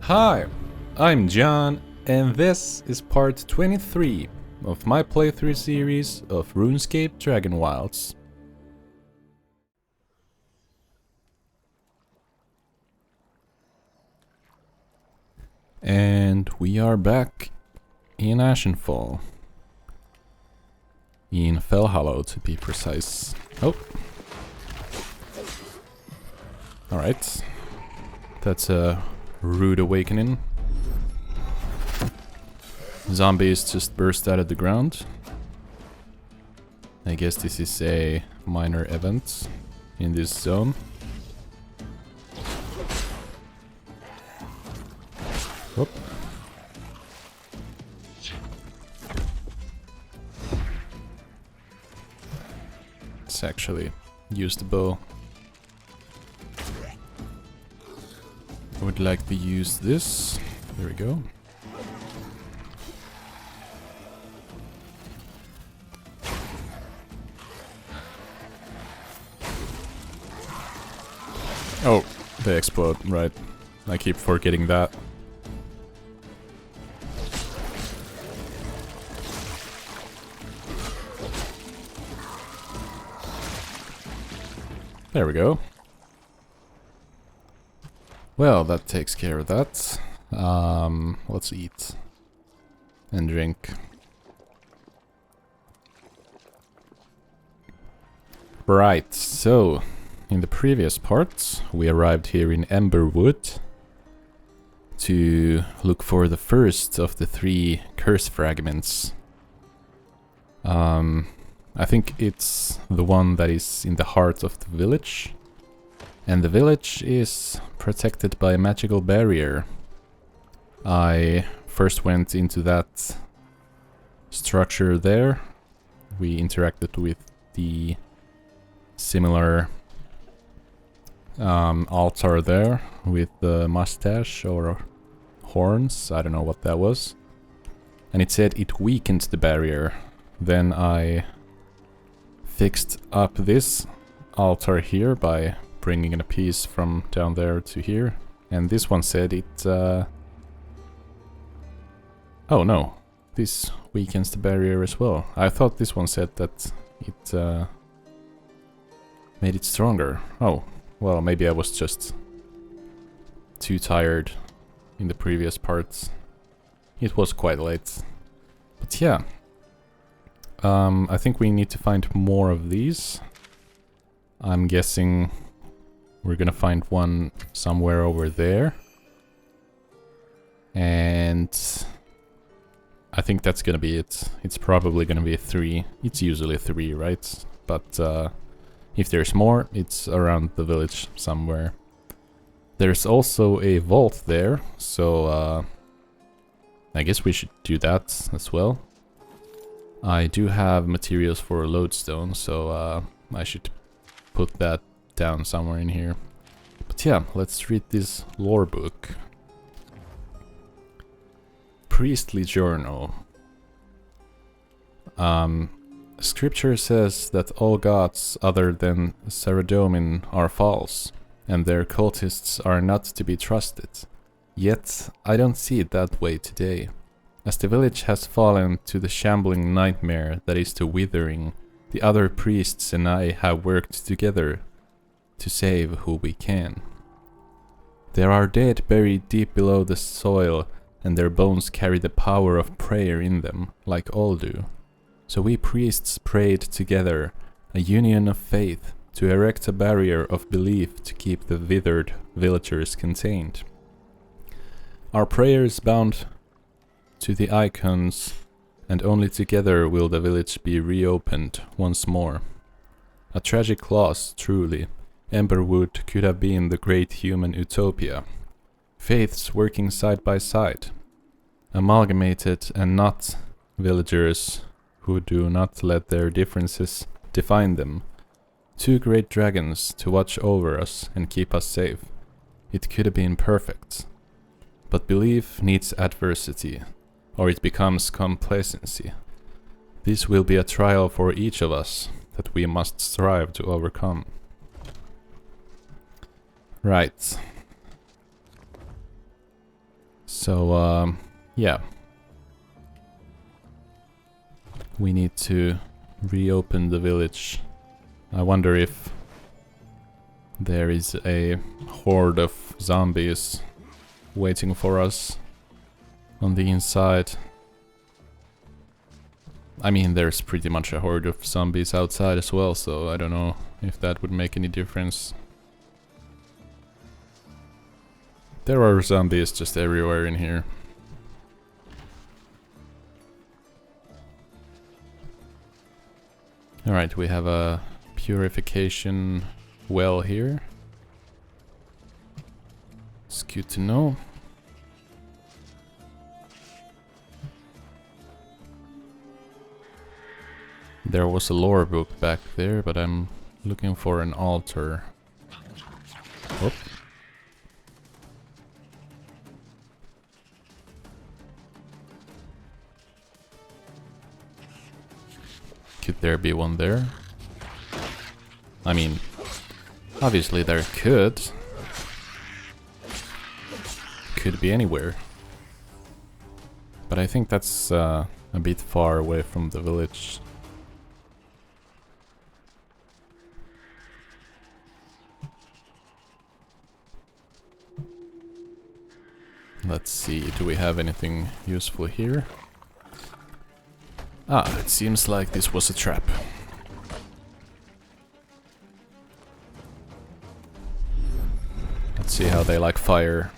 Hi, I'm John, and this is part 23 of my playthrough series of RuneScape Dragonwilds. And we are back in Ashenfall. In Fellhollow, to be precise. Oh. Alright. That's a rude awakening. Zombies just burst out of the ground. I guess this is a minor event in this zone. Whoop. Let's actually use the bow. I would like to use this. There we go. Oh, they explode, right. I keep forgetting that. There we go. Well, that takes care of that. Let's eat and drink. Right, so in the previous part we arrived here in Emberwood to look for the first of the 3 curse fragments. I think it's the one that is in the heart of the village. And the village is protected by a magical barrier. I first went into that structure there. We interacted with the similar altar there with the mustache or horns. I don't know what that was. And it said it weakened the barrier. Then I fixed up this altar here by bringing in a piece from down there to here, and this one said it oh no, this weakens the barrier as well. I thought this one said that it made it stronger. Oh, well, maybe I was just too tired in the previous parts. It was quite late. But yeah, I think we need to find more of these. I'm guessing we're gonna find one somewhere over there. And I think that's gonna be it. It's probably gonna be 3. It's usually 3, right? But if there's more, it's around the village somewhere. There's also a vault there, so I guess we should do that as well. I do have materials for a lodestone, so I should put that down somewhere in here. But yeah, let's read this lore book. Priestly Journal. Scripture says that all gods other than Saradomin are false, and their cultists are not to be trusted. Yet, I don't see it that way today. As the village has fallen to the shambling nightmare that is the withering, the other priests and I have worked together to save who we can. There are dead buried deep below the soil, and their bones carry the power of prayer in them, like all do. So we priests prayed together, a union of faith, to erect a barrier of belief to keep the withered villagers contained. Our prayers bound to the icons, and only together will the village be reopened once more. A tragic loss, truly. Emberwood could have been the great human utopia. Faiths working side by side. Amalgamated and not villagers who do not let their differences define them. 2 great dragons to watch over us and keep us safe. It could have been perfect. But belief needs adversity, or it becomes complacency. This will be a trial for each of us that we must strive to overcome. Right. So, yeah. We need to reopen the village. I wonder if there is a horde of zombies waiting for us on the inside. I mean, there's pretty much a horde of zombies outside as well, so I don't know if that would make any difference. There are zombies just everywhere in here. Alright, we have a purification well here. It's good to know. There was a lore book back there, but I'm looking for an altar. Whoop. Could there be one there? I mean, obviously there could. Could be anywhere. But I think that's a bit far away from the village. Let's see, do we have anything useful here? Ah, it seems like this was a trap. Let's see how they like fire.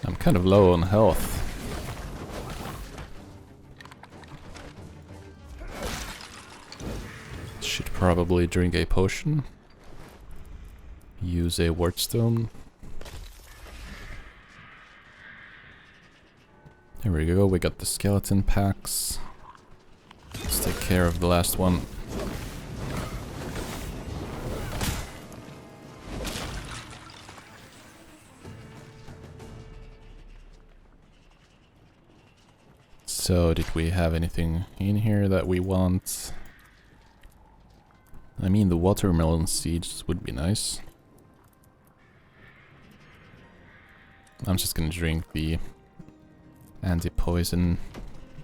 I'm kind of low on health. Should probably drink a potion. Use a wardstone. There we go, we got the skeleton packs. Let's take care of the last one. So, did we have anything in here that we want? I mean, the watermelon seeds would be nice. I'm just gonna drink the anti-poison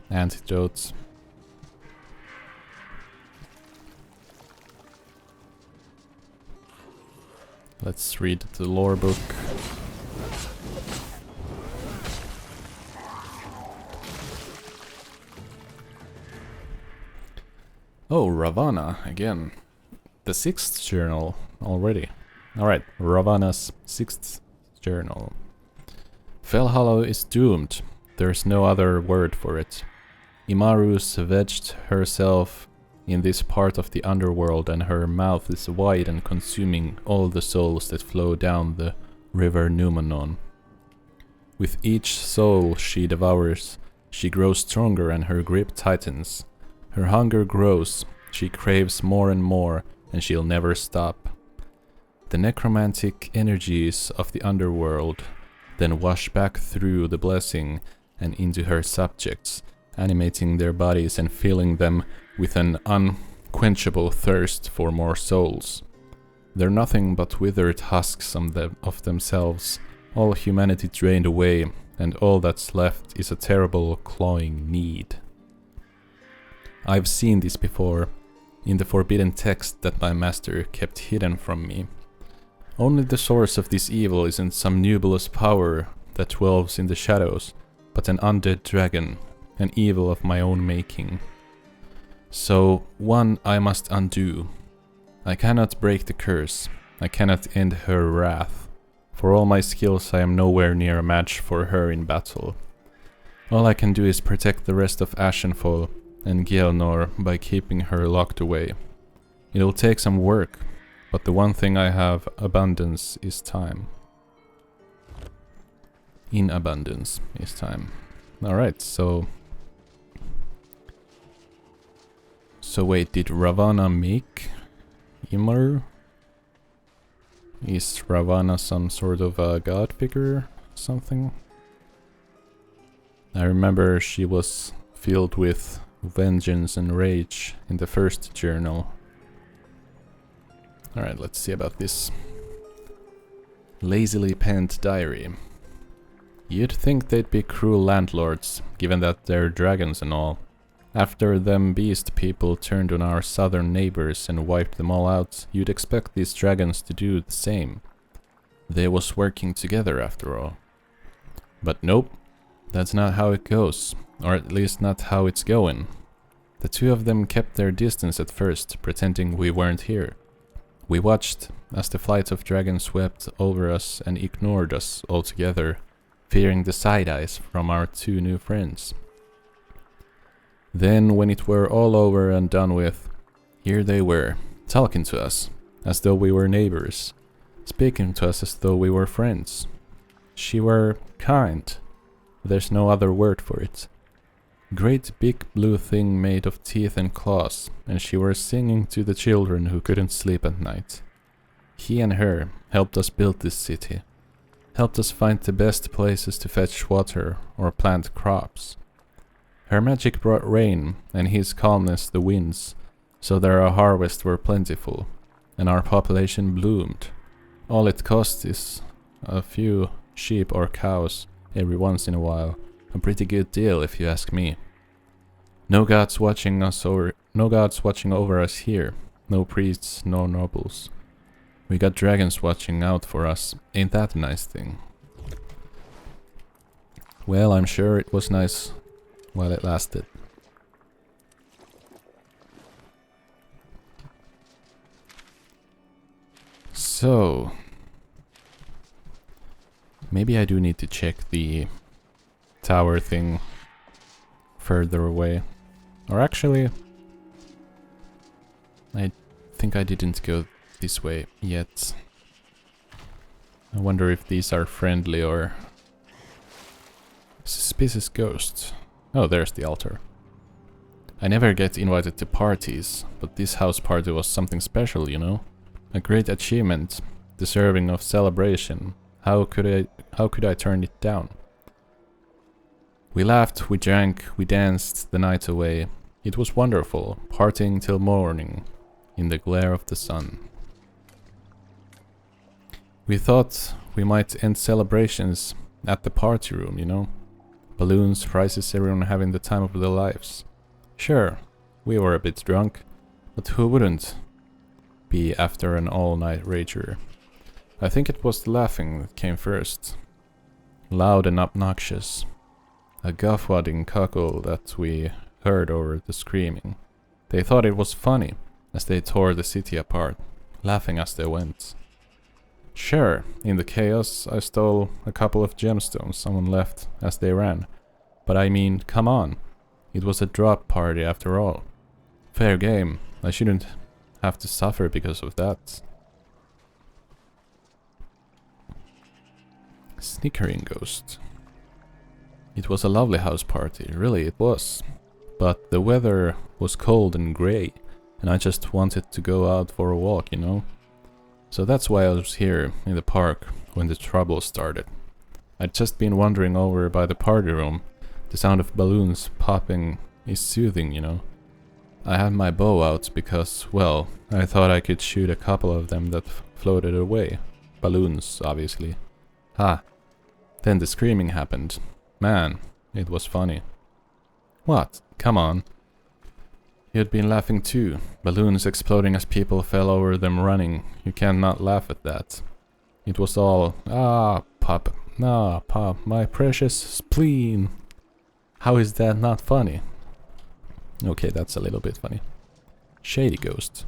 antidotes. Let's read the lore book. Oh, Ravana again. The 6th journal already. Alright, Ravana's 6th journal. Fellhollow is doomed. There's no other word for it. Imaru's wedged herself in this part of the underworld, and her mouth is wide and consuming all the souls that flow down the river Numenon. With each soul she devours, she grows stronger and her grip tightens. Her hunger grows, she craves more and more, and she'll never stop. The necromantic energies of the underworld then wash back through the blessing and into her subjects, animating their bodies and filling them with an unquenchable thirst for more souls. They're nothing but withered husks of themselves, all humanity drained away, and all that's left is a terrible clawing need. I've seen this before, in the forbidden text that my master kept hidden from me. Only the source of this evil isn't some nebulous power that dwells in the shadows, but an undead dragon, an evil of my own making. So, one I must undo. I cannot break the curse, I cannot end her wrath. For all my skills I am nowhere near a match for her in battle. All I can do is protect the rest of Ashenfall and Gjelnor by keeping her locked away. It'll take some work, but the one thing I have abundance is time. In abundance is time. Alright, so wait, did Ravana make Imaru? Is Ravana some sort of a god figure? Something? I remember she was filled with vengeance and rage in the first journal. Alright, let's see about this. Lazily penned diary. You'd think they'd be cruel landlords, given that they're dragons and all. After them beast people turned on our southern neighbors and wiped them all out, you'd expect these dragons to do the same. They was working together after all. But nope, that's not how it goes, or at least not how it's going. The two of them kept their distance at first, pretending we weren't here. We watched as the flight of dragons swept over us and ignored us altogether, fearing the side-eyes from our two new friends. Then, when it were all over and done with, here they were, talking to us, as though we were neighbors, speaking to us as though we were friends. She were kind. There's no other word for it. Great big blue thing made of teeth and claws, and she were singing to the children who couldn't sleep at night. He and her helped us build this city, helped us find the best places to fetch water or plant crops. Her magic brought rain, and his calmness the winds, so that our harvests were plentiful, and our population bloomed. All it cost is a few sheep or cows every once in a while. A pretty good deal, if you ask me. No gods watching over us here. No priests, no nobles. We got dragons watching out for us. Ain't that a nice thing? Well, I'm sure it was nice while it lasted. So, maybe I do need to check the tower thing further away. Or actually, I think I didn't go this way yet. I wonder if these are friendly or suspicious ghosts. Oh, there's the altar. I never get invited to parties, but this house party was something special, you know? A great achievement, deserving of celebration. How could I turn it down? We laughed, we drank, we danced the night away. It was wonderful, partying till morning, in the glare of the sun. We thought we might end celebrations at the party room, you know? Balloons, prizes, everyone having the time of their lives. Sure, we were a bit drunk, but who wouldn't be after an all-night rager? I think it was the laughing that came first. Loud and obnoxious. A guffawing cackle that we heard over the screaming. They thought it was funny, as they tore the city apart, laughing as they went. Sure, in the chaos I stole a couple of gemstones someone left as they ran. But I mean, come on. It was a drop party after all. Fair game. I shouldn't have to suffer because of that. Snickering ghost. It was a lovely house party, really it was. But the weather was cold and grey, and I just wanted to go out for a walk, you know? So that's why I was here in the park when the trouble started. I'd just been wandering over by the party room. The sound of balloons popping is soothing, you know? I had my bow out because, well, I thought I could shoot a couple of them that floated away. Balloons, obviously. Ha! Then the screaming happened. Man, it was funny. What? Come on. You'd been laughing too. Balloons exploding as people fell over them running. You can't not laugh at that. It was all, pop, my precious spleen. How is that not funny? Okay, that's a little bit funny. Shady ghost.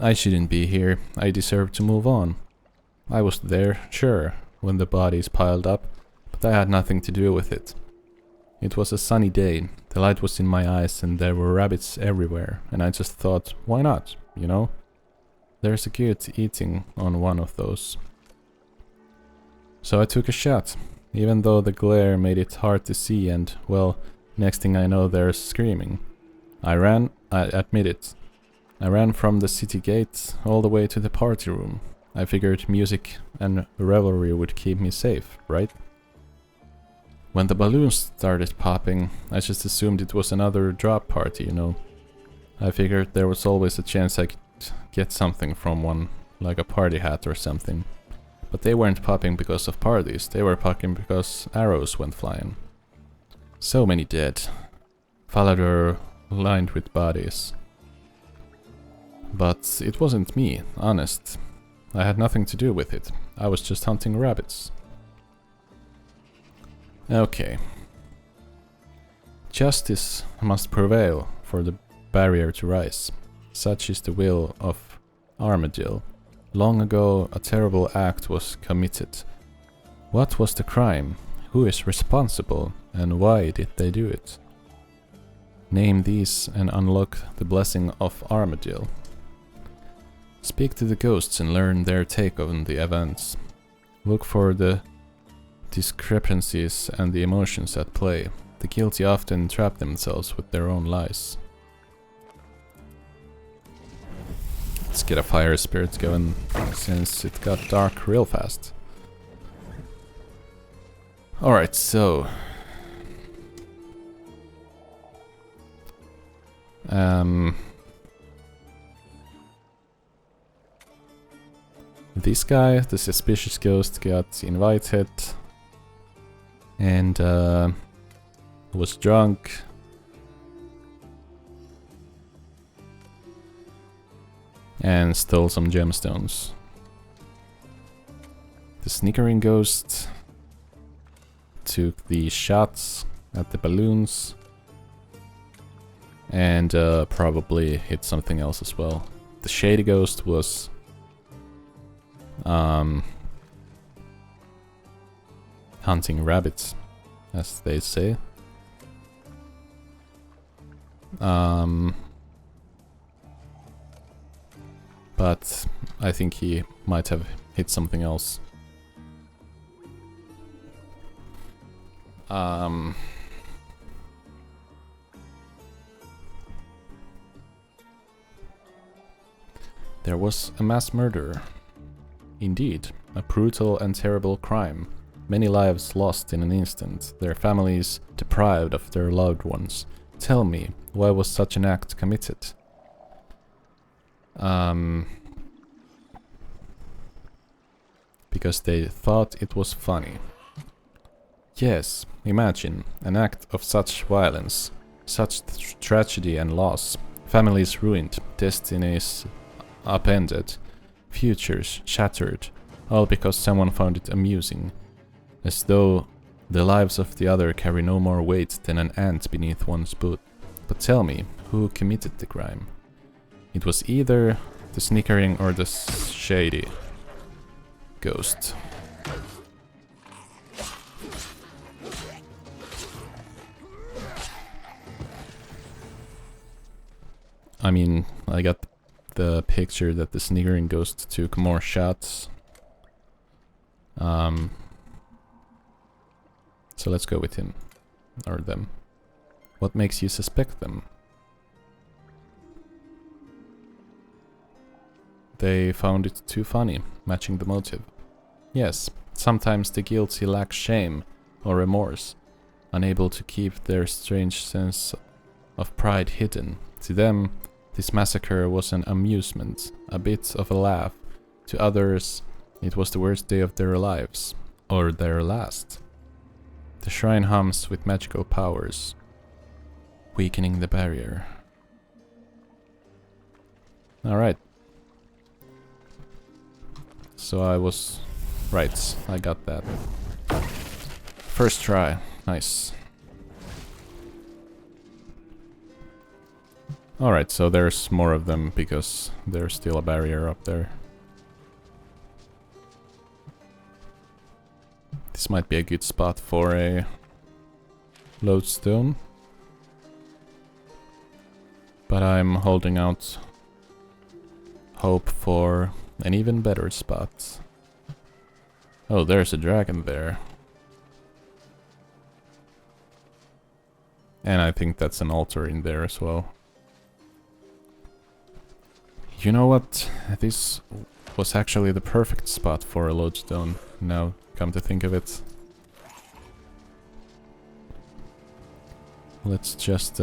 I shouldn't be here. I deserve to move on. I was there, sure, when the bodies piled up, but I had nothing to do with it. It was a sunny day, the light was in my eyes and there were rabbits everywhere, and I just thought, why not, you know? There's a good eating on one of those. So I took a shot, even though the glare made it hard to see and, well, next thing I know there's screaming. I admit it. I ran from the city gate all the way to the party room. I figured music and revelry would keep me safe, right? When the balloons started popping, I just assumed it was another drop party, you know. I figured there was always a chance I could get something from one, like a party hat or something. But they weren't popping because of parties, they were popping because arrows went flying. So many dead. Falador lined with bodies. But it wasn't me, honest. I had nothing to do with it. I was just hunting rabbits. Okay. Justice must prevail for the barrier to rise. Such is the will of Armadillo. Long ago, a terrible act was committed. What was the crime? Who is responsible? And why did they do it? Name these and unlock the blessing of Armadillo. Speak to the ghosts and learn their take on the events. Look for the discrepancies and the emotions at play. The guilty often trap themselves with their own lies. Let's get a fire spirit going, since it got dark real fast. Alright, so... this guy, the suspicious ghost, got invited and was drunk. And stole some gemstones. The snickering ghost took the shots at the balloons and probably hit something else as well. The shady ghost was hunting rabbits, as they say. But I think he might have hit something else. There was a mass murder. Indeed, a brutal and terrible crime. Many lives lost in an instant, their families deprived of their loved ones. Tell me, why was such an act committed? Because they thought it was funny. Yes, imagine, an act of such violence, such tragedy and loss. Families ruined, destinies upended, futures shattered, all because someone found it amusing. As though the lives of the other carry no more weight than an ant beneath one's boot. But tell me, who committed the crime? It was either the snickering or the shady ghost. I mean, I got the picture that the snickering ghost took more shots. So let's go with him. Or them. What makes you suspect them? They found it too funny, matching the motive. Yes, sometimes the guilty lack shame or remorse, unable to keep their strange sense of pride hidden. To them, this massacre was an amusement, a bit of a laugh. To others, it was the worst day of their lives, or their last. The shrine hums with magical powers, weakening the barrier. Alright. So I was right, I got that. First try, nice. Alright, so there's more of them because there's still a barrier up there. This might be a good spot for a lodestone. But I'm holding out hope for an even better spot. Oh, there's a dragon there. And I think that's an altar in there as well. You know what? This was actually the perfect spot for a lodestone, now come to think of it. Let's just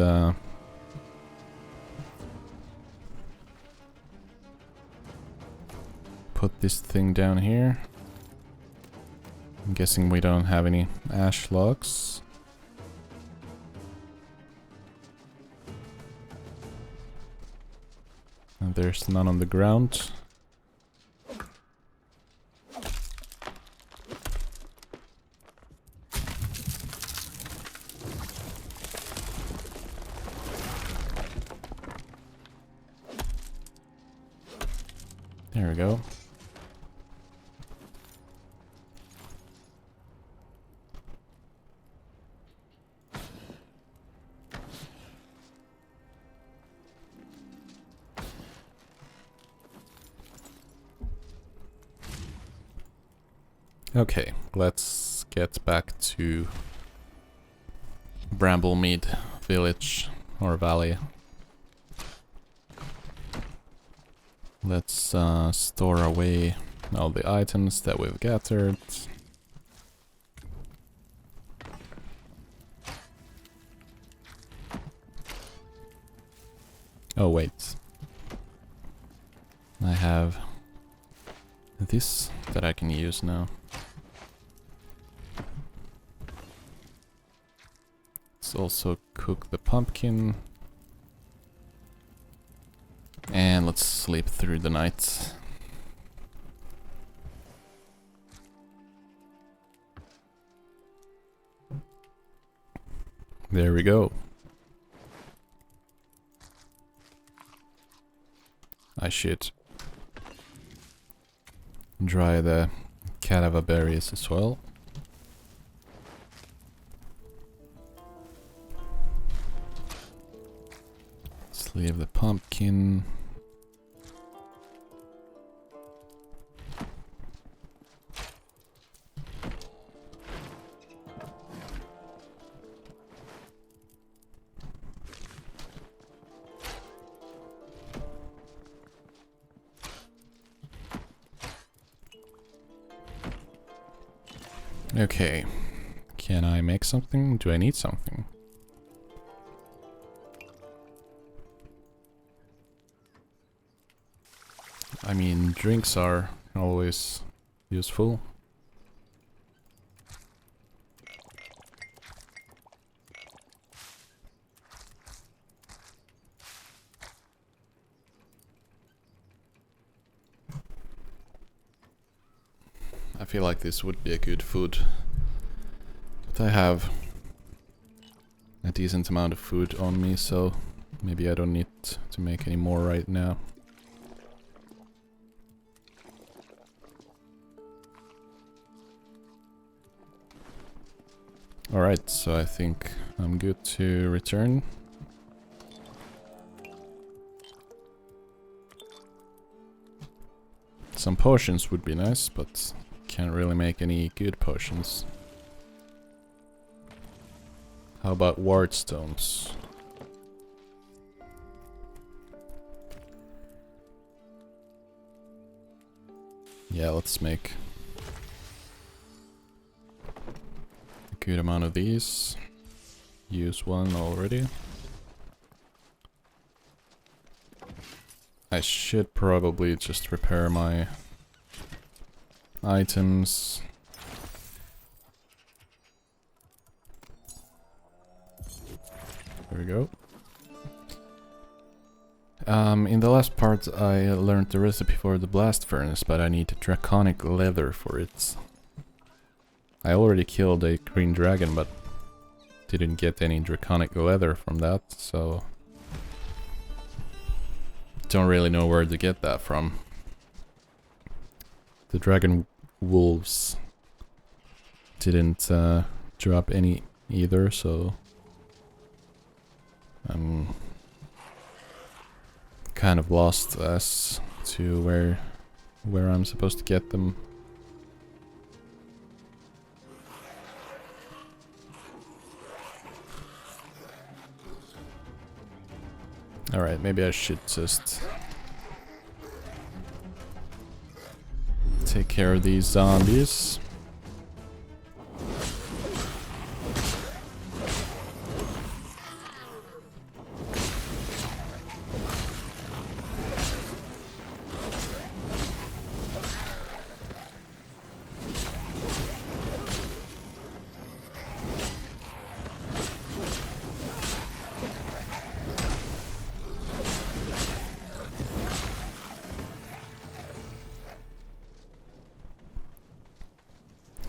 put this thing down here. I'm guessing we don't have any ash logs. And there's none on the ground. There we go. Okay, let's get back to Bramblemead village or valley. Let's store away all the items that we've gathered. Oh wait, I have this that I can use now. Let's also cook the pumpkin. And let's sleep through the night. There we go. I should dry the cadava berries as well. Let's leave the pumpkin. Okay, can I make something? Do I need something? I mean, drinks are always useful. I feel like this would be a good food, but I have a decent amount of food on me, so maybe I don't need to make any more right now. Alright, so I think I'm good to return. Some potions would be nice, but can't really make any good potions. How about ward stones? Yeah, let's make a good amount of these. Use one already. I should probably just repair my items. There we go. In the last part I learned the recipe for the blast furnace, but I need draconic leather for it. I already killed a green dragon, but didn't get any draconic leather from that, so don't really know where to get that from. The Dragonwilds didn't drop any either, so I'm kind of lost as to where I'm supposed to get them. Alright, maybe I should just take care of these zombies.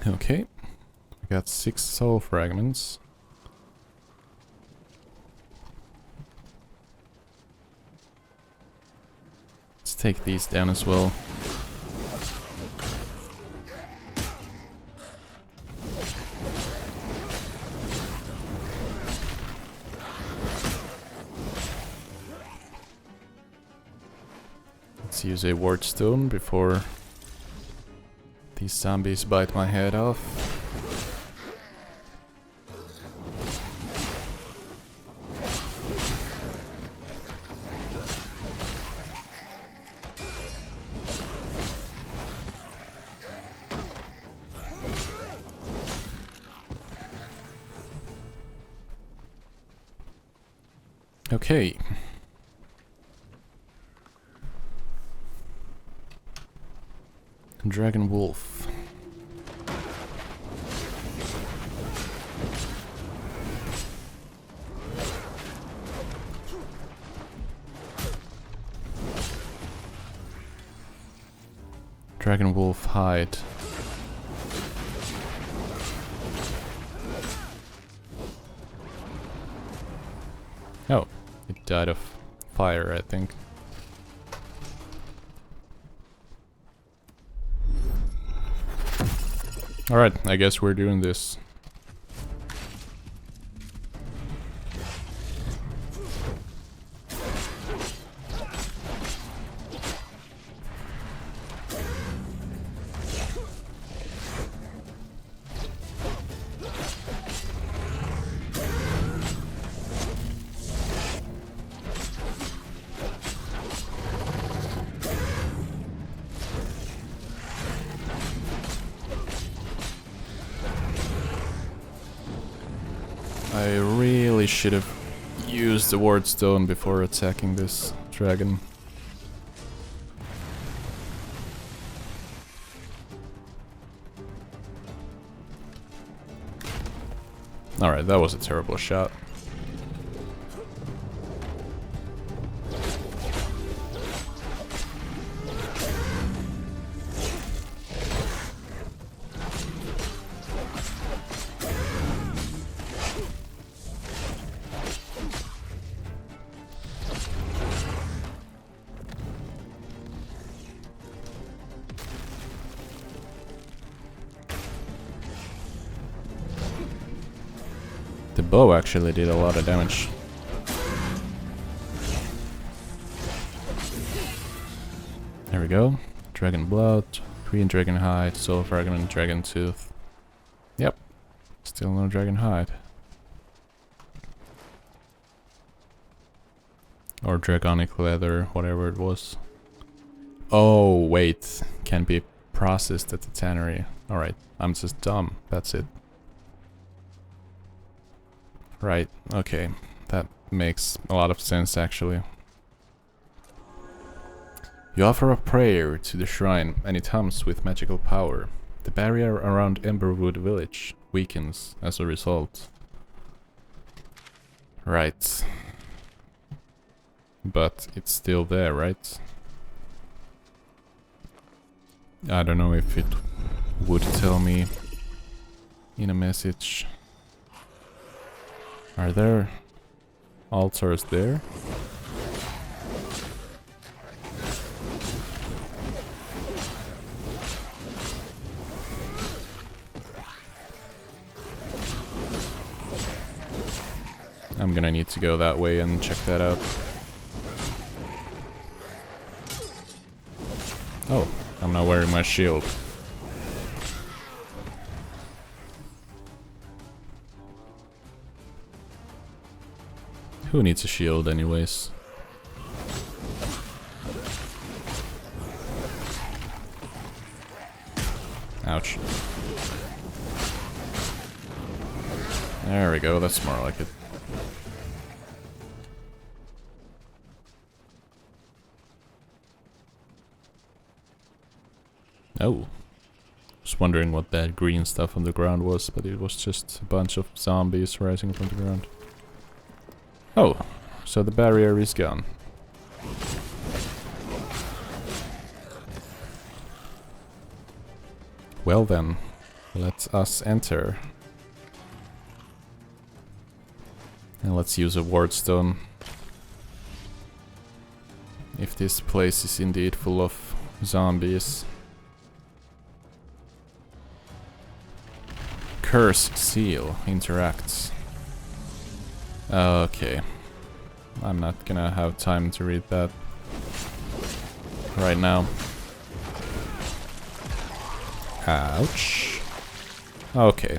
Okay, we got 6 soul fragments. Let's take these down as well. Let's use a ward stone before these zombies bite my head off. Okay. Dragon Wolf. Dragon Wolf hide. Oh, it died of fire, I think. Alright, I guess we're doing this. I really should have used the ward stone before attacking this dragon. Alright, that was a terrible shot. The bow actually did a lot of damage. There we go. Dragon blood, green dragon hide, soul fragment, dragon tooth. Yep. Still no dragon hide. Or dragonic leather, whatever it was. Oh, wait. Can be processed at the tannery. Alright, I'm just dumb. That's it. Right, okay. That makes a lot of sense, actually. You offer a prayer to the shrine, and it hums with magical power. The barrier around Emberwood village weakens as a result. Right. But it's still there, right? I don't know if it would tell me in a message. Are there altars there? I'm gonna need to go that way and check that out. Oh, I'm not wearing my shield. Who needs a shield anyways? There we go, that's more like it. Oh. Was wondering what that green stuff on the ground was, but it was just a bunch of zombies rising from the ground. Oh, so the barrier is gone. Well then, let us enter. And let's use a ward stone. If this place is indeed full of zombies. Curse seal interacts. Okay. I'm not gonna have time to read that right now. Ouch. Okay.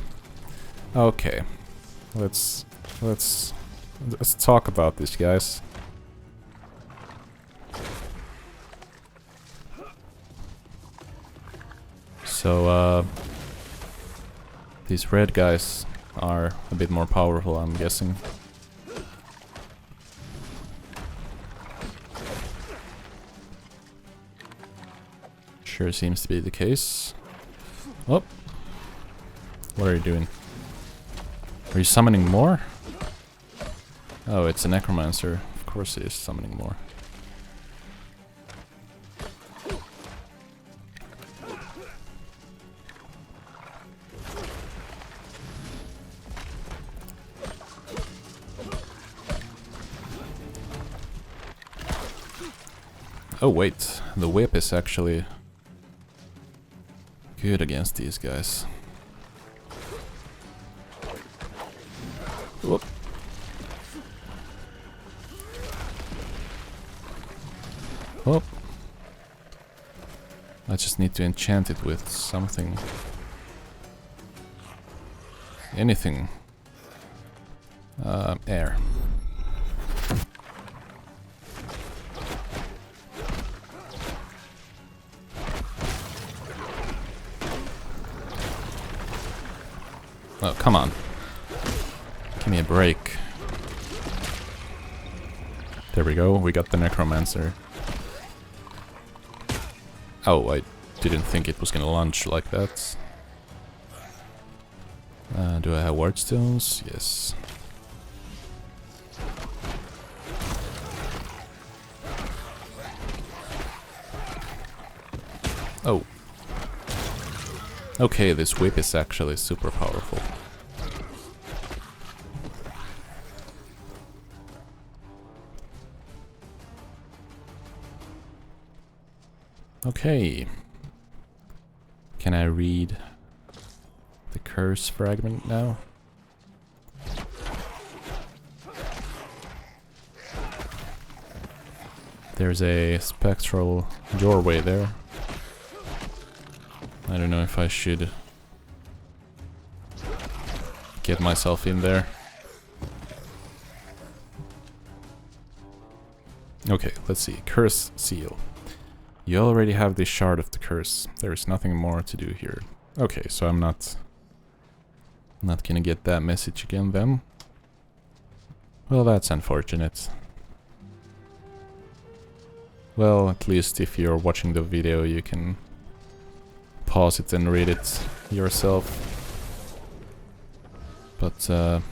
Okay. Let's talk about this, guys. So, these red guys are a bit more powerful, I'm guessing. Sure seems to be the case. Oh! What are you doing? Are you summoning more? Oh, it's a necromancer. Of course it is summoning more. Oh wait, the whip is actually good against these guys. Whoop. Whoop. I just need to enchant it with something. Anything. Air. Oh, come on. Give me a break. There we go, we got the necromancer. Oh, I didn't think it was gonna launch like that. Do I have ward stones? Yes. Oh. Okay, this whip is actually super powerful. Okay. Can I read the curse fragment now? There's a spectral doorway there. I don't know if I should get myself in there. Okay, let's see. Curse seal. You already have this shard of the curse. There is nothing more to do here. Okay, so I'm not gonna get that message again then. Well, that's unfortunate. Well, at least if you're watching the video, you can pause it and read it yourself. But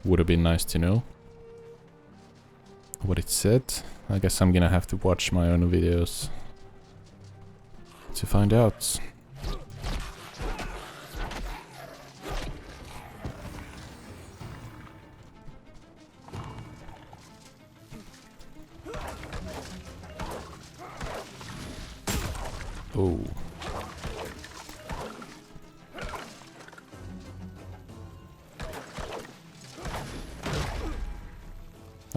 would have been nice to know what it said. I guess I'm gonna have to watch my own videos to find out. Oh.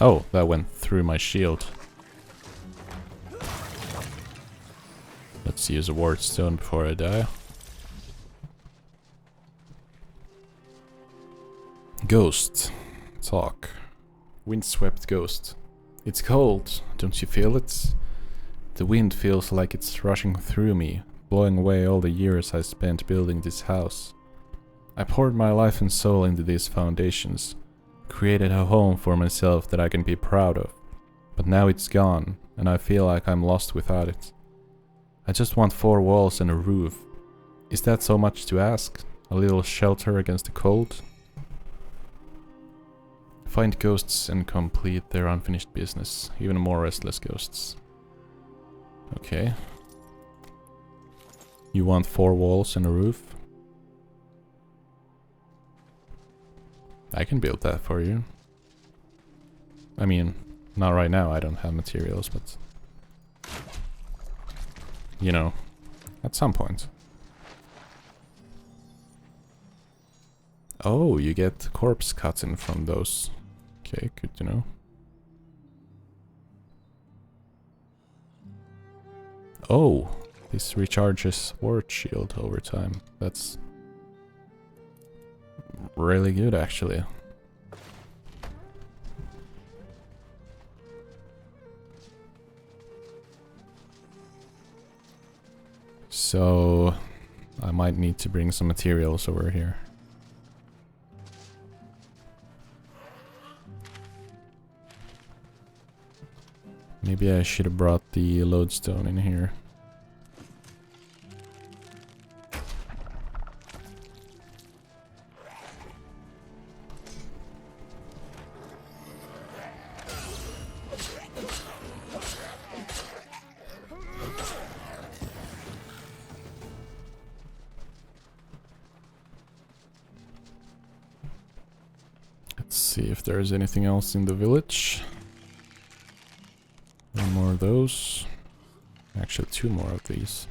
Oh, that went through my shield. Let's use a ward stone before I die. Ghost. Talk. Windswept ghost. It's cold, don't you feel it? The wind feels like it's rushing through me. blowing away all the years I spent building this house. I poured my life and soul into these foundations, created a home for myself that I can be proud of. But now it's gone, and I feel like I'm lost without it. I just want 4 walls and a roof. Is that so much to ask? A little shelter against the cold? Find ghosts and complete their unfinished business. Even more restless ghosts. Okay. You want 4 walls and a roof? I can build that for you. I mean, not right now, I don't have materials, but... you know, at some point. Oh, you get corpse cutting from those. Okay, good to know. Oh, this recharges ward shield over time. That's really good, actually. So I might need to bring some materials over here. Maybe I should have brought the lodestone in here. Let's see if there's anything else in the village. One more of those. Actually, 2 more of these.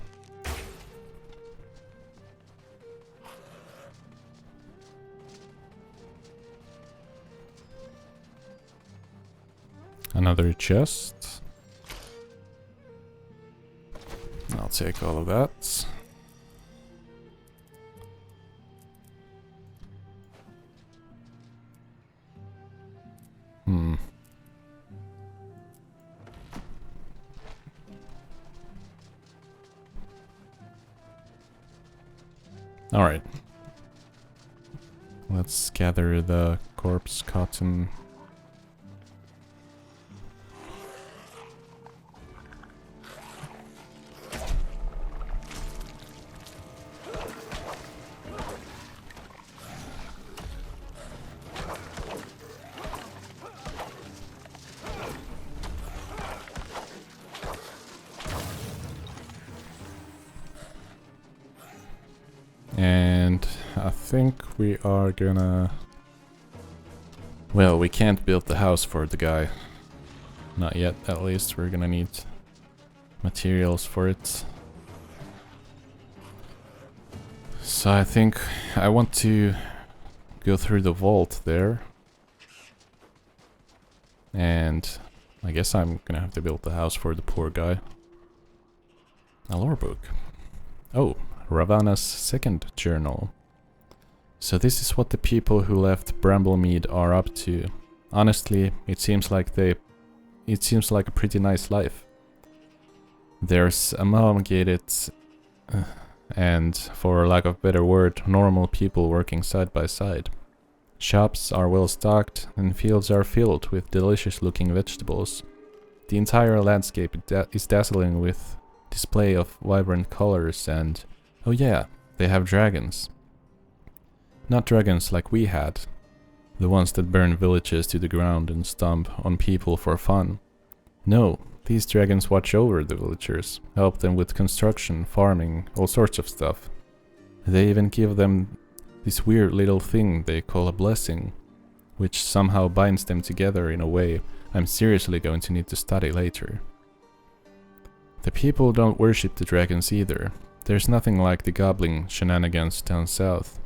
Another chest. I'll take all of that. Alright. Let's gather the corpse cotton. And I think we are gonna... well, we can't build the house for the guy. Not yet, at least. We're gonna need materials for it. So I think I want to go through the vault there. And I guess I'm gonna have to build the house for the poor guy. A lore book. Oh, Ravana's second journal. So this is what the people who left Bramblemead are up to. Honestly, it seems like a pretty nice life. There's amalgamated and, for lack of a better word, normal people working side by side. Shops are well stocked and fields are filled with delicious looking vegetables. The entire landscape is dazzling with display of vibrant colors and, oh yeah, they have dragons. Not dragons like we had. The ones that burn villages to the ground and stomp on people for fun. No, these dragons watch over the villagers, help them with construction, farming, all sorts of stuff. They even give them this weird little thing they call a blessing, which somehow binds them together in a way I'm seriously going to need to study later. The people don't worship the dragons either. There's nothing like the goblin shenanigans down south.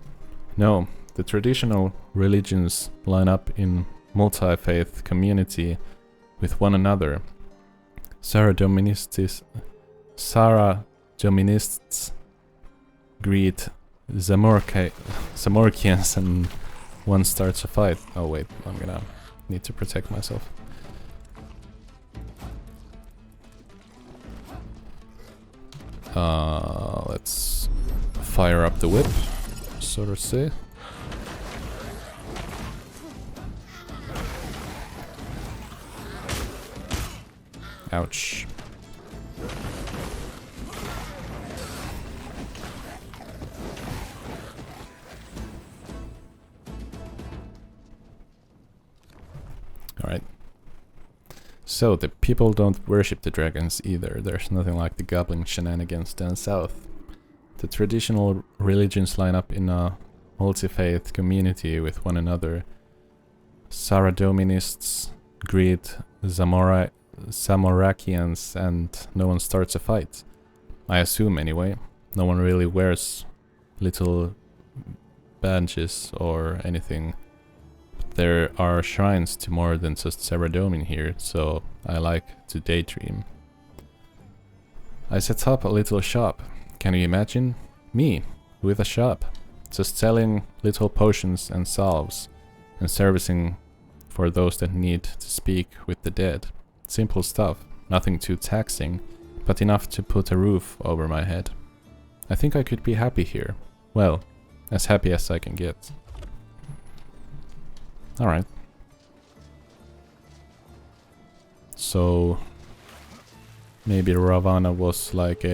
No, the traditional religions line up in multi-faith community with one another. Sarah Dominists greet Zamorkians and one starts a fight. Oh wait, I'm gonna need to protect myself. Let's fire up the whip, so to say. Ouch. Alright. So, the people don't worship the dragons either. There's nothing like the goblin shenanigans down south. The traditional religions line up in a multi-faith community with one another. Saradominists greet Zamorakians and no one starts a fight. I assume anyway. No one really wears little badges or anything. There are shrines to more than just Saradomin here, so I like to daydream. I set up a little shop. Can you imagine? Me, with a shop. Just selling little potions and salves, and servicing for those that need to speak with the dead. Simple stuff, nothing too taxing, but enough to put a roof over my head. I think I could be happy here. Well, as happy as I can get. Alright. So maybe Ravana was like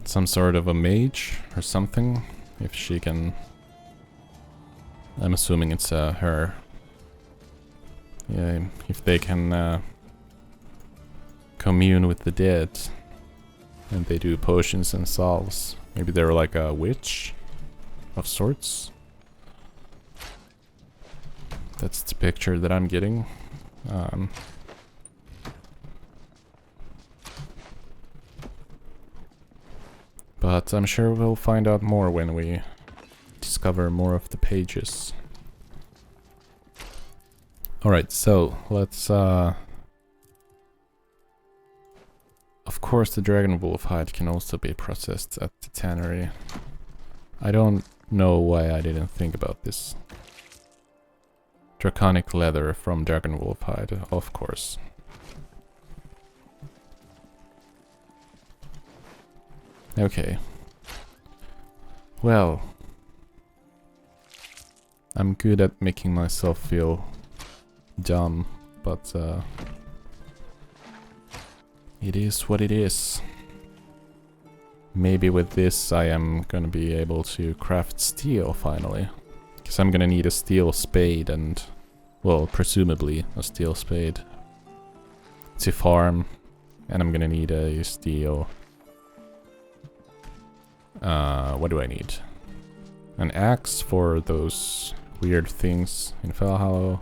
some sort of a mage or something, if she can. I'm assuming it's her. Yeah, if they can commune with the dead and they do potions and salves. Maybe they're like a witch of sorts. That's the picture that I'm getting. But I'm sure we'll find out more when we discover more of the pages. Alright, so let's of course the Dragonwolf hide can also be processed at the tannery. I don't know why I didn't think about this. Draconic leather from Dragonwolf hide, of course. Okay. Well, I'm good at making myself feel dumb, but it is what it is. Maybe with this I am gonna be able to craft steel finally. Because I'm gonna need a steel spade and, well, presumably a steel spade to farm. And I'm gonna need a steel... what do I need? An axe for those weird things in Fellhallow.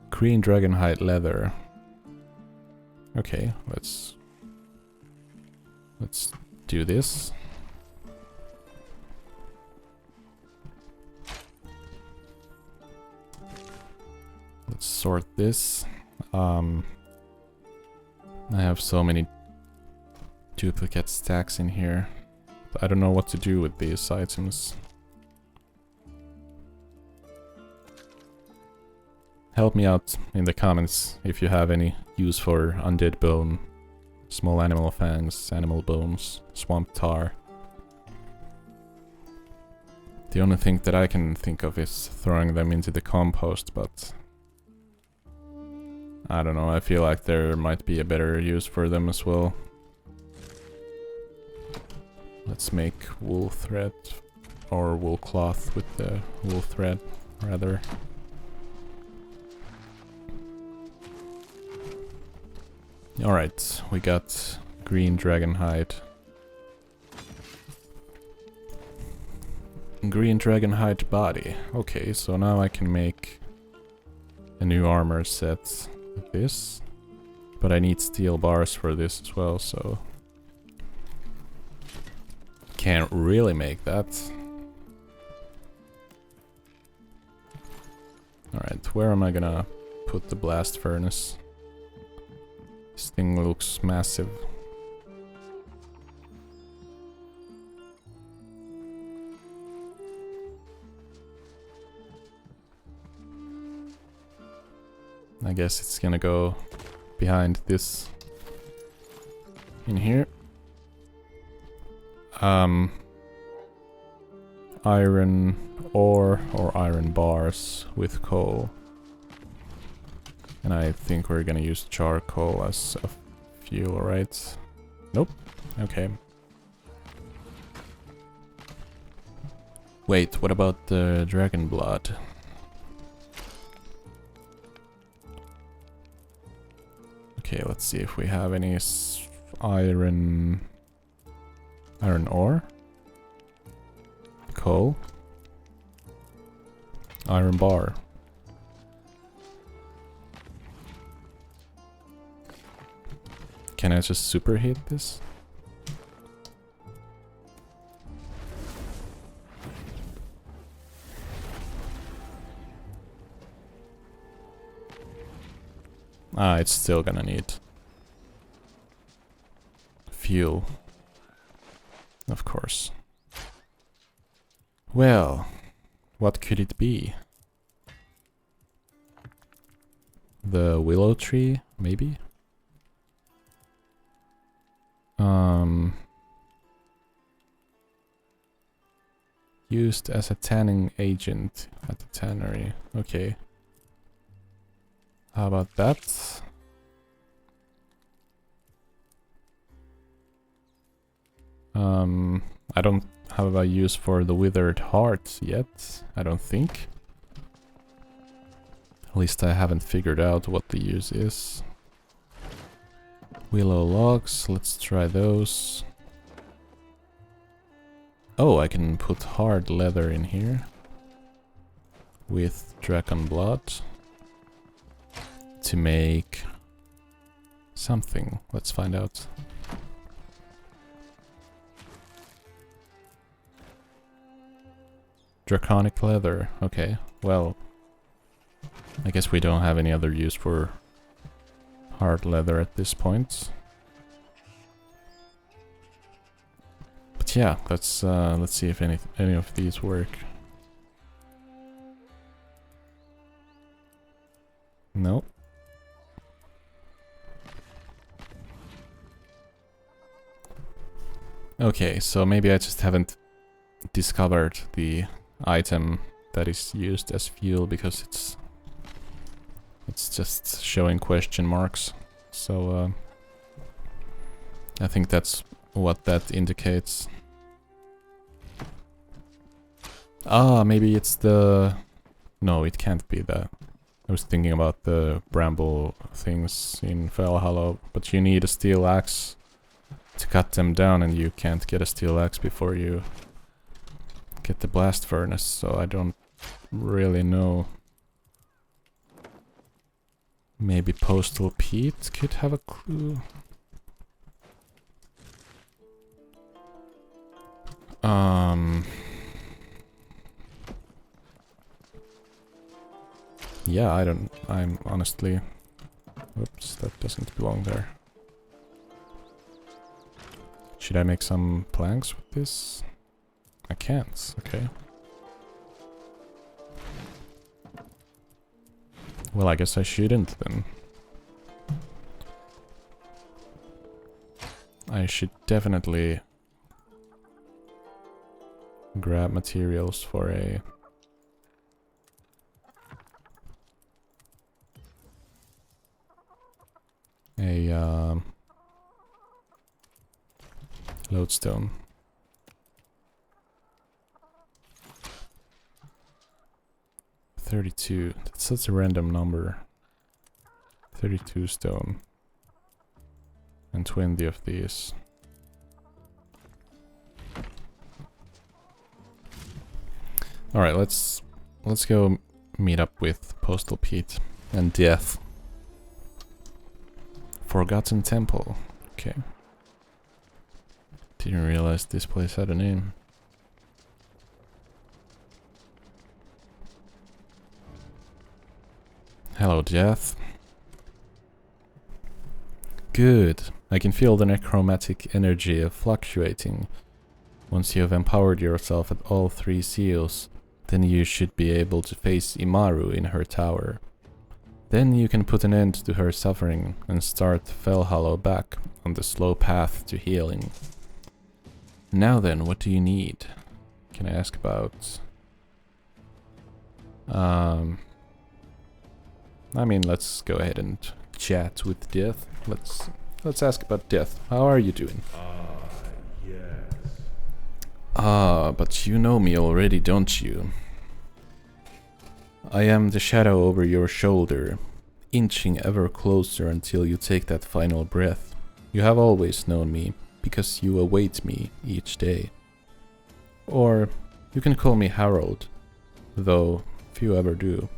Green dragonhide leather. Okay, let's do this. Let's sort this. I have so many duplicate stacks in here. I don't know what to do with these items. Help me out in the comments if you have any use for undead bone, small animal fangs, animal bones, swamp tar. The only thing that I can think of is throwing them into the compost, but I don't know, I feel like there might be a better use for them as well. Let's make wool thread, or wool cloth with the wool thread, rather. Alright, we got green dragon hide. Green dragon hide body. Okay, so now I can make a new armor set with this. But I need steel bars for this as well, so can't really make that. Alright, where am I gonna put the blast furnace? This thing looks massive. I guess it's gonna go behind this in here. Iron ore or iron bars with coal. And I think we're gonna use charcoal as a fuel, right? Nope. Okay. Wait, what about the dragon blood? Okay, let's see if we have any iron ore, coal, iron bar. Can I just superheat this? Ah, it's still gonna need fuel, of course. Well, what could it be? The willow tree, maybe? Used as a tanning agent at the tannery. Okay. How about that? I don't have a use for the withered heart yet, I don't think. At least I haven't figured out what the use is. Willow logs, let's try those. Oh, I can put hard leather in here with dragon blood to make something. Let's find out. Draconic leather. Okay, well, I guess we don't have any other use for hard leather at this point. But yeah, let's see if any of these work. No. Okay, so maybe I just haven't discovered the item that is used as fuel because it's just showing question marks. So I think that's what that indicates. Ah, maybe it's the... No, it can't be that. I was thinking about the bramble things in Valhalla, but you need a steel axe to cut them down, and you can't get a steel axe before you get the blast furnace, so I don't really know. Maybe Postal Pete could have a clue. Yeah, I'm honestly... Oops, that doesn't belong there. Should I make some planks with this? I can't, okay. Well, I guess I shouldn't then. I should definitely grab materials for a... lodestone. 32. That's such a random number. 32 stone. And 20 of these. Alright, let's go meet up with Postal Pete and Death. Forgotten Temple. Okay. Didn't realize this place had a name. Hello, Death. Good. I can feel the necromantic energy fluctuating. Once you have empowered yourself at all 3 seals, then you should be able to face Imaru in her tower. Then you can put an end to her suffering and start Fellhallow back on the slow path to healing. Now then, what do you need? Can I ask about... I mean, let's go ahead and chat with Death. Let's ask about Death. How are you doing? Yes. But you know me already, don't you? I am the shadow over your shoulder, inching ever closer until you take that final breath. You have always known me, because you await me each day. Or you can call me Harold, though few ever do.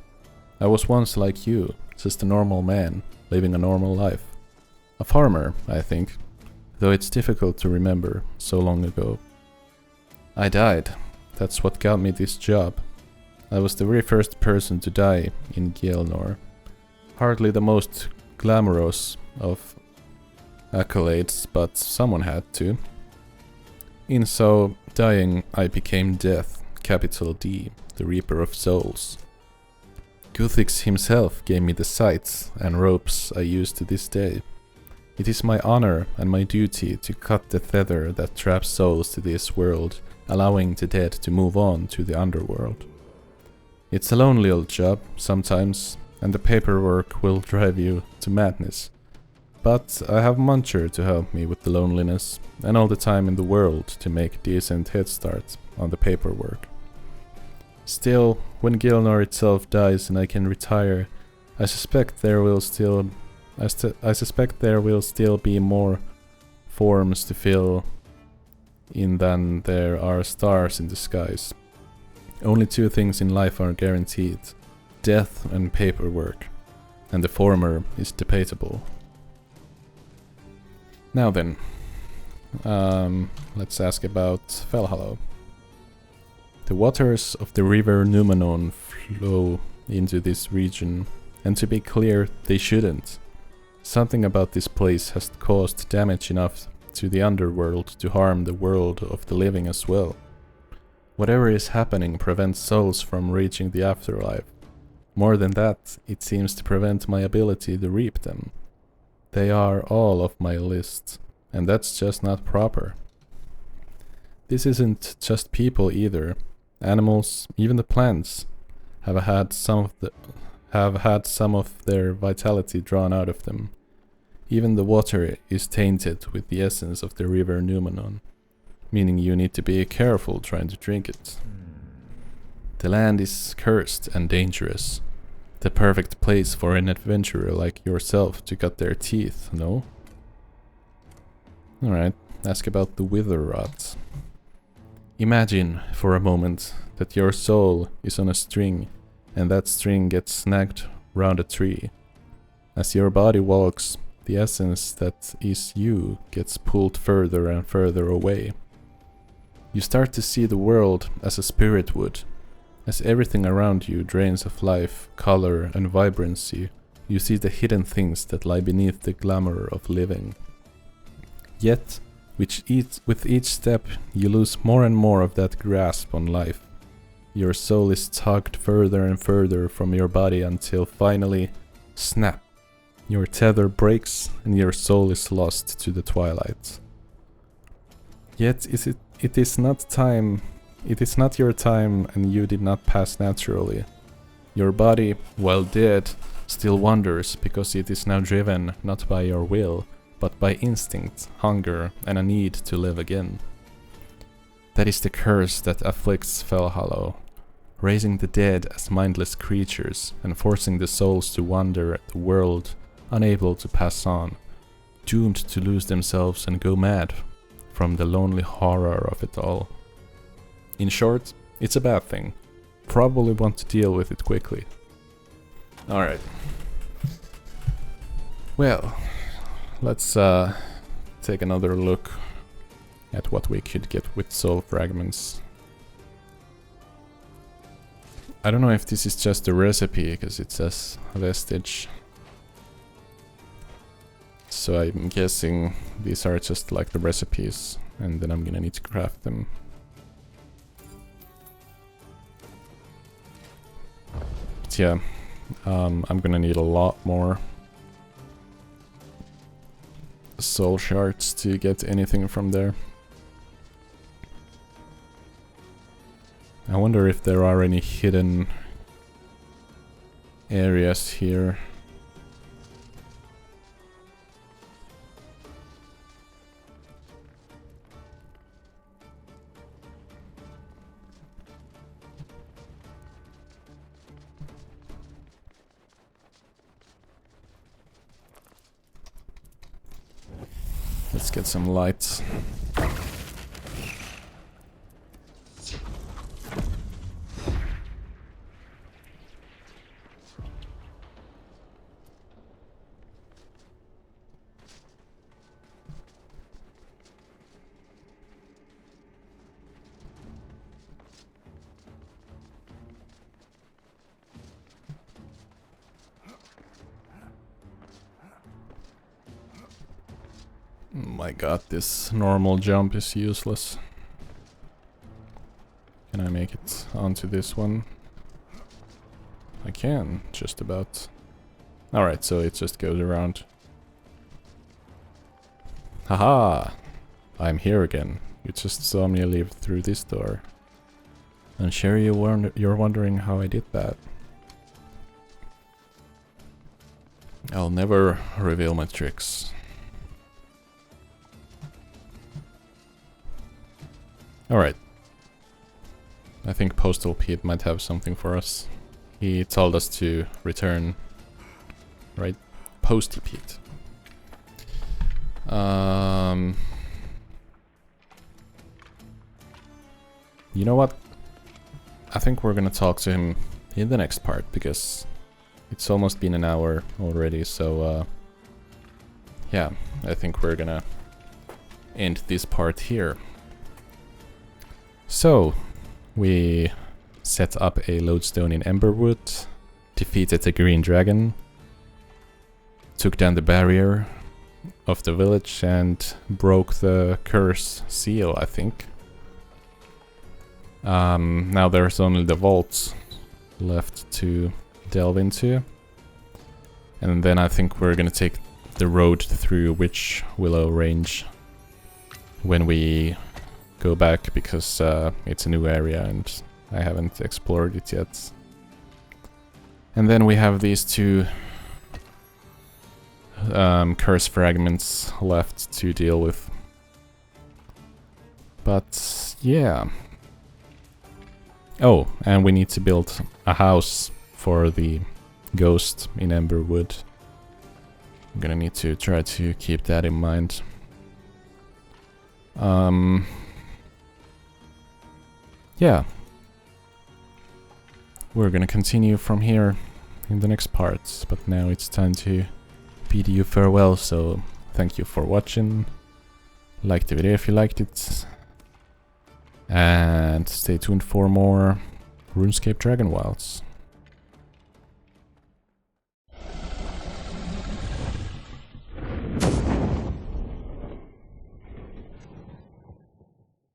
I was once like you, just a normal man, living a normal life. A farmer, I think, though it's difficult to remember so long ago. I died. That's what got me this job. I was the very first person to die in Gielinor. Hardly the most glamorous of accolades, but someone had to. In so dying, I became Death, capital D, the Reaper of Souls. Guthix himself gave me the scythes and ropes I use to this day. It is my honor and my duty to cut the tether that traps souls to this world, allowing the dead to move on to the underworld. It's a lonely old job, sometimes, and the paperwork will drive you to madness. But I have Muncher to help me with the loneliness, and all the time in the world to make a decent head start on the paperwork. Still, when Gielinor itself dies and I can retire, I suspect there will still be more forms to fill in than there are stars in the skies. Only two things in life are guaranteed: death and paperwork, and the former is debatable. Now then, let's ask about Fellhallow. The waters of the river Numenon flow into this region, and to be clear, they shouldn't. Something about this place has caused damage enough to the underworld to harm the world of the living as well. Whatever is happening prevents souls from reaching the afterlife. More than that, it seems to prevent my ability to reap them. They are all of my list, and that's just not proper. This isn't just people either. Animals, even the plants, have had some of their vitality drawn out of them. Even the water is tainted with the essence of the river Numenon, meaning you need to be careful trying to drink it. The land is cursed and dangerous. The perfect place for an adventurer like yourself to cut their teeth, no? Alright, ask about the Wither Rot. Imagine, for a moment, that your soul is on a string, and that string gets snagged round a tree. As your body walks, the essence that is you gets pulled further and further away. You start to see the world as a spirit would. As everything around you drains of life, color, and vibrancy, you see the hidden things that lie beneath the glamour of living. Yet, with each step, you lose more and more of that grasp on life. Your soul is tugged further and further from your body until finally, snap! Your tether breaks and your soul is lost to the twilight. Yet it is not your time, and you did not pass naturally. Your body, while dead, still wanders because it is now driven not by your will, but by instinct, hunger, and a need to live again. That is the curse that afflicts Fellhallow, raising the dead as mindless creatures and forcing the souls to wander the world, unable to pass on, doomed to lose themselves and go mad from the lonely horror of it all. In short, it's a bad thing. Probably want to deal with it quickly. Alright. Well, let's take another look at what we could get with soul fragments. I don't know if this is just a recipe, because it says vestige. So I'm guessing these are just like the recipes, and then I'm gonna need to craft them. But yeah, I'm gonna need a lot more soul shards to get anything from there. I wonder if there are any hidden areas here. Let's get some lights. My god, this normal jump is useless. Can I make it onto this one? I can, just about. Alright, so it just goes around. Haha! I'm here again. You just saw me leave through this door. I'm sure you're wondering how I did that. I'll never reveal my tricks. Alright. I think Postal Pete might have something for us. He told us to return. Right? Posty Pete. You know what? I think we're gonna talk to him in the next part, because it's almost been an hour already, so yeah, I think we're gonna end this part here. So, we set up a lodestone in Emberwood, defeated the green dragon, took down the barrier of the village and broke the curse seal, I think. Now there's only the vaults left to delve into. And then I think we're gonna take the road through Witch Willow Range when we go back, because it's a new area and I haven't explored it yet. And then we have these two curse fragments left to deal with. But yeah. Oh, and we need to build a house for the ghost in Emberwood. I'm gonna need to try to keep that in mind. Yeah. We're gonna continue from here in the next parts, but now it's time to bid you farewell, so thank you for watching. Like the video if you liked it. And stay tuned for more RuneScape Dragonwilds.